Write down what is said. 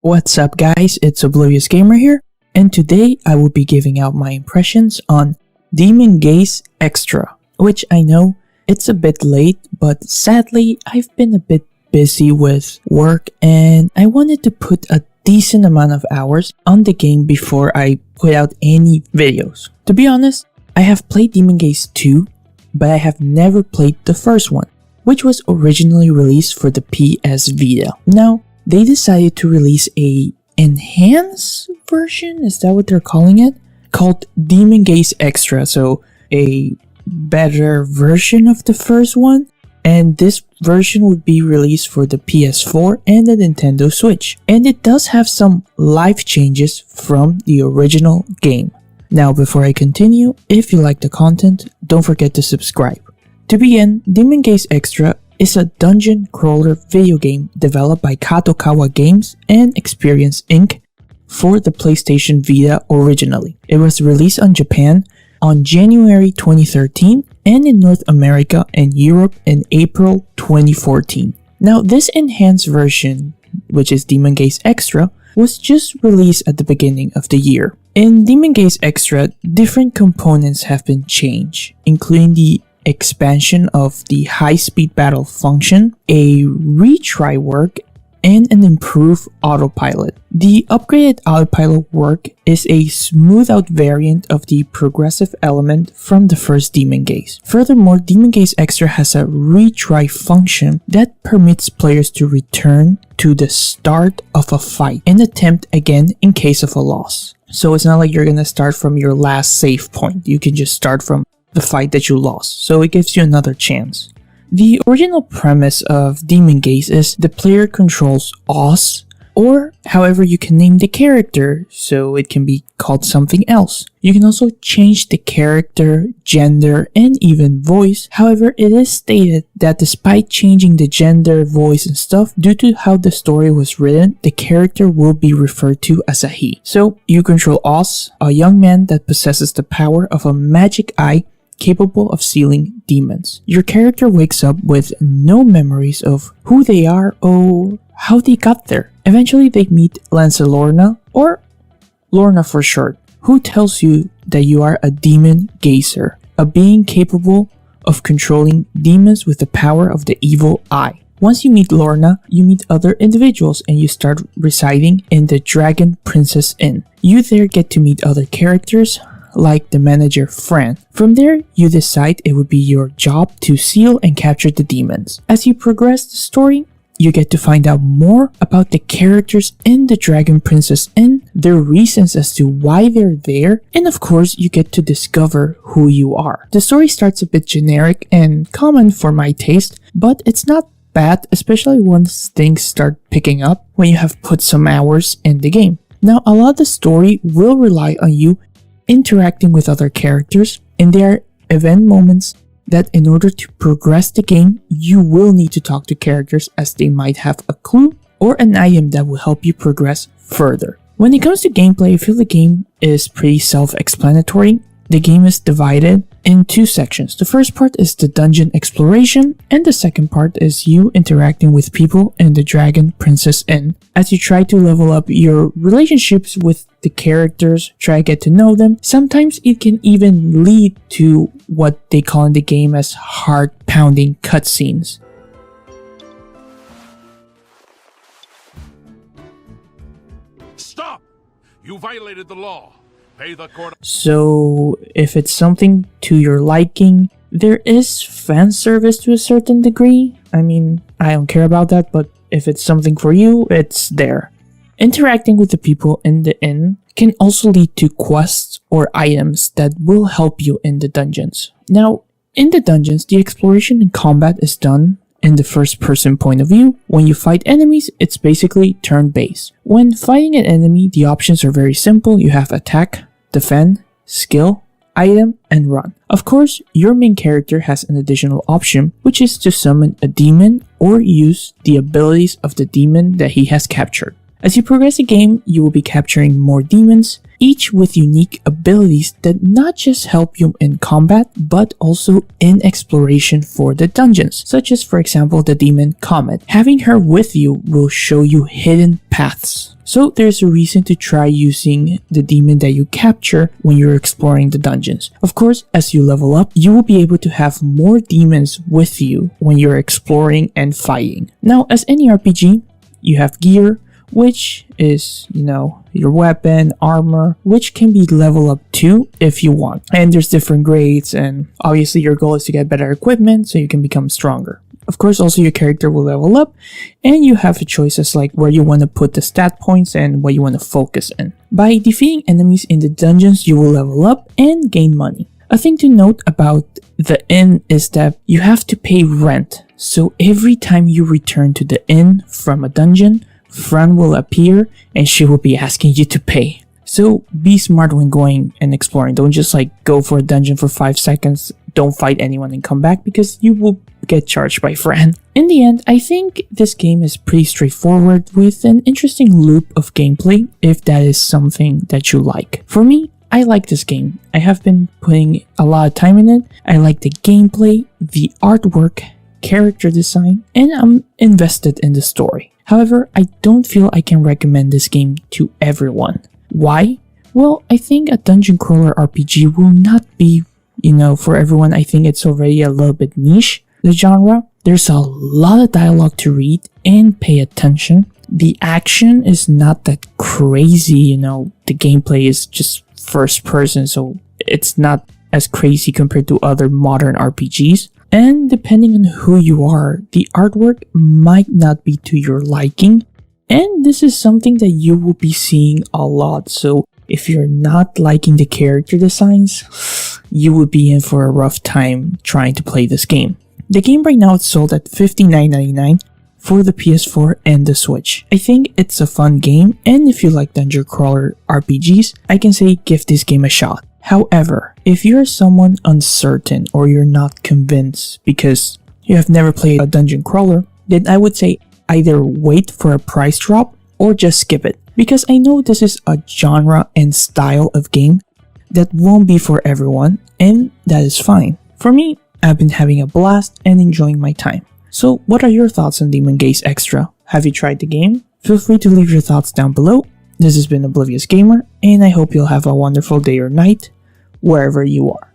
What's up guys, it's Oblivious Gamer here, and today I will be giving out my impressions on Demon Gaze Extra, which I know it's a bit late, but sadly I've been a bit busy with work and I wanted to put a decent amount of hours on the game before I put out any videos. To be honest, I have played Demon Gaze 2, but I have never played the first one, which was originally released for the PS Vita. Now, they decided to release a enhanced version, is that what they're calling it? Called Demon Gaze Extra, so a better version of the first one. And this version would be released for the PS4 and the Nintendo Switch. And it does have some life changes from the original game. Now, before I continue, if you like the content, don't forget to subscribe. To begin, Demon Gaze Extra is a dungeon crawler video game developed by Kadokawa Games and Experience Inc. for the PlayStation Vita originally. It was released on Japan on January 2013 and in North America and Europe in April 2014. Now, this enhanced version, which is Demon Gaze Extra, was just released at the beginning of the year. In Demon Gaze Extra, different components have been changed, including the expansion of the high-speed battle function, a retry work, and an improved autopilot. The upgraded autopilot work is a smooth-out variant of the progressive element from the first Demon Gaze. Furthermore, Demon Gaze Extra has a retry function that permits players to return to the start of a fight and attempt again in case of a loss. So it's not like you're gonna start from your last save point. You can just start from the fight that you lost, so it gives you another chance. The original premise of Demon Gaze is the player controls Oz, or however you can name the character, so it can be called something else. You can also change the character, gender, and even voice. However, it is stated that despite changing the gender, voice, and stuff, due to how the story was written, the character will be referred to as a he. So, you control Oz, a young man that possesses the power of a magic eye capable of sealing demons. Your character wakes up with no memories of who they are or how they got there. Eventually they meet Lorna, or Lorna for short, who tells you that you are a demon gazer, a being capable of controlling demons with the power of the evil eye. Once you meet Lorna, you meet other individuals and you start residing in the Dragon Princess Inn. You there get to meet other characters, like the manager Fran. From there, you decide it would be your job to seal and capture the demons. As you progress the story, you get to find out more about the characters in the Dragon Princess Inn, their reasons as to why they're there, and of course, you get to discover who you are. The story starts a bit generic and common for my taste, but it's not bad, especially once things start picking up when you have put some hours in the game. Now, a lot of the story will rely on you interacting with other characters, and there are event moments that in order to progress the game, you will need to talk to characters as they might have a clue or an item that will help you progress further. When it comes to gameplay, I feel the game is pretty self-explanatory. The game is divided in two sections. The first part is the dungeon exploration, and the second part is you interacting with people in the Dragon Princess Inn. As you try to level up your relationships with the characters, try to get to know them, sometimes it can even lead to what they call in the game as heart-pounding cutscenes. Stop! You violated the law. Pay the court. So, if it's something to your liking, there is fan service to a certain degree. I mean, I don't care about that, but if it's something for you, it's there. Interacting with the people in the inn can also lead to quests or items that will help you in the dungeons. Now, in the dungeons, the exploration and combat is done in the first person point of view. When you fight enemies, it's basically turn-based. When fighting an enemy, the options are very simple. You have attack, defend, skill, item, and run. Of course, your main character has an additional option, which is to summon a demon or use the abilities of the demon that he has captured. As you progress the game, you will be capturing more demons, each with unique abilities that not just help you in combat, but also in exploration for the dungeons, such as for example the demon Comet. Having her with you will show you hidden paths So there's a reason to try using the demon that you capture when you're exploring the dungeons. Of course, as you level up, you will be able to have more demons with you when you're exploring and fighting. Now, as any RPG, you have gear, which is, your weapon, armor, which can be leveled up too if you want. And there's different grades, and obviously your goal is to get better equipment so you can become stronger. Of course, also your character will level up, and you have choices like where you want to put the stat points and what you want to focus in. By defeating enemies in the dungeons, you will level up and gain money. A thing to note about the inn is that you have to pay rent. So every time you return to the inn from a dungeon, Fran will appear and she will be asking you to pay. So be smart when going and exploring. Don't just go for a dungeon for 5 seconds, don't fight anyone and come back, because you will get charged by Fran. In the end, I think this game is pretty straightforward with an interesting loop of gameplay if that is something that you like. For me, I like this game. I have been putting a lot of time in it. I like the gameplay, the artwork, character design, and I'm invested in the story. However, I don't feel I can recommend this game to everyone. Why? Well, I think a dungeon crawler RPG will not be, for everyone. I think it's already a little bit niche, the genre. There's a lot of dialogue to read and pay attention. The action is not that crazy, the gameplay is just first person, so it's not as crazy compared to other modern RPGs. And depending on who you are, the artwork might not be to your liking. And this is something that you will be seeing a lot. So if you're not liking the character designs, you will be in for a rough time trying to play this game. The game right now is sold at $59.99 for the PS4 and the Switch. I think it's a fun game, and if you like dungeon crawler RPGs, I can say give this game a shot. However, if you're someone uncertain or you're not convinced because you have never played a dungeon crawler, then I would say either wait for a price drop or just skip it, because I know this is a genre and style of game that won't be for everyone, and that is fine. For me, I've been having a blast and enjoying my time. So what are your thoughts on Demon Gaze Extra? Have you tried the game? Feel free to leave your thoughts down below. This has been Oblivious Gamer, and I hope you'll have a wonderful day or night wherever you are.